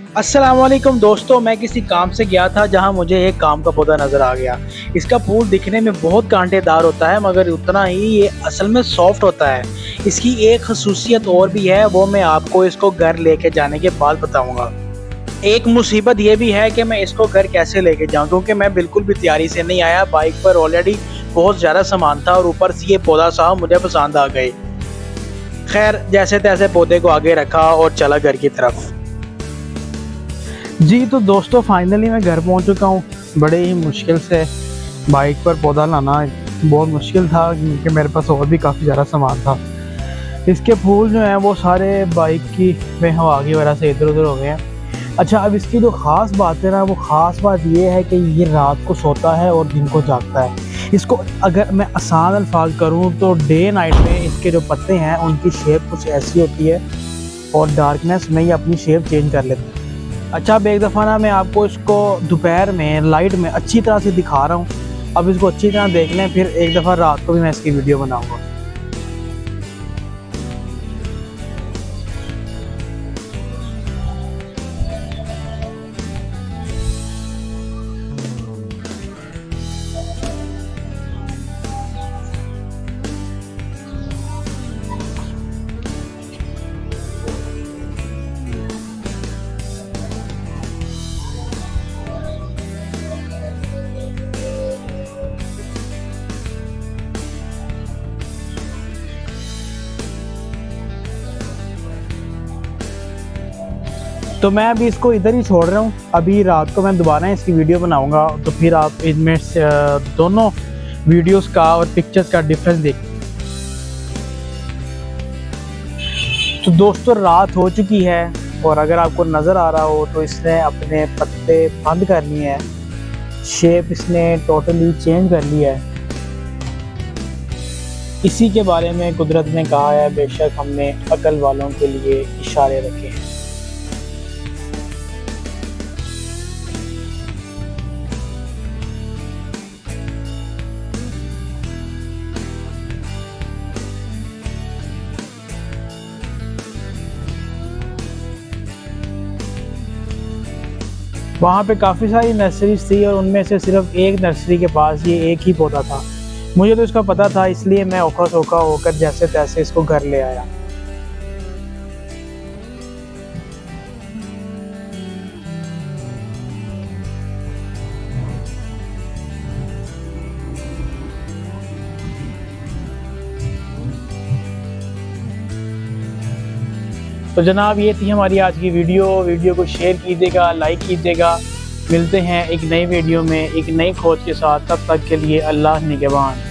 अस्सलाम वालेकुम दोस्तों, मैं किसी काम से गया था जहां मुझे एक काम का पौधा नज़र आ गया। इसका फूल दिखने में बहुत कांटेदार होता है मगर उतना ही ये असल में सॉफ्ट होता है। इसकी एक खसूसियत और भी है, वो मैं आपको इसको घर लेके जाने के बाद बताऊंगा। एक मुसीबत ये भी है कि मैं इसको घर कैसे लेके जाऊं, क्योंकि मैं बिल्कुल भी तैयारी से नहीं आया। बाइक पर ऑलरेडी बहुत ज़्यादा सामान था और ऊपर से ये पौधा साहब मुझे पसंद आ गए। खैर, जैसे तैसे पौधे को आगे रखा और चला घर की तरफ। जी तो दोस्तों, फाइनली मैं घर पहुंच चुका हूं। बड़े ही मुश्किल से बाइक पर पौधा लाना बहुत मुश्किल था, क्योंकि मेरे पास और भी काफ़ी ज़्यादा सामान था। इसके फूल जो हैं वो सारे बाइक की में हवा की वजह से इधर उधर हो गए हैं। अच्छा, अब इसकी जो ख़ास बात है ना, वो ख़ास बात ये है कि ये रात को सोता है और दिन को जागता है। इसको अगर मैं आसान अल्फाज करूँ तो डे नाइट में इसके जो पत्ते हैं उनकी शेप कुछ ऐसी होती है और डार्कनेस में ये अपनी शेप चेंज कर लेते हैं। अच्छा, अब एक दफ़ा ना मैं आपको इसको दोपहर में लाइट में अच्छी तरह से दिखा रहा हूँ। अब इसको अच्छी तरह देख लें, फिर एक दफ़ा रात को भी मैं इसकी वीडियो बनाऊँगा। तो मैं अभी इसको इधर ही छोड़ रहा हूँ। अभी रात को मैं दोबारा इसकी वीडियो बनाऊँगा, तो फिर आप इनमें से दोनों वीडियोस का और पिक्चर्स का डिफरेंस देख। तो दोस्तों, रात हो चुकी है और अगर आपको नज़र आ रहा हो तो इसने अपने पत्ते बंद कर लिए हैं, शेप इसने टोटली चेंज कर लिया है। इसी के बारे में कुदरत ने कहा है, बेशक हमने अकल वालों के लिए इशारे रखे हैं। वहाँ पे काफ़ी सारी नर्सरीज थी और उनमें से सिर्फ एक नर्सरी के पास ये एक ही पौधा था। मुझे तो इसका पता था, इसलिए मैं औखा सौखा होकर जैसे तैसे इसको घर ले आया। तो जनाब, ये थी हमारी आज की वीडियो को शेयर कीजिएगा, लाइक कीजिएगा। मिलते हैं एक नई वीडियो में एक नई खोज के साथ। तब तक के लिए अल्लाह निगहबान।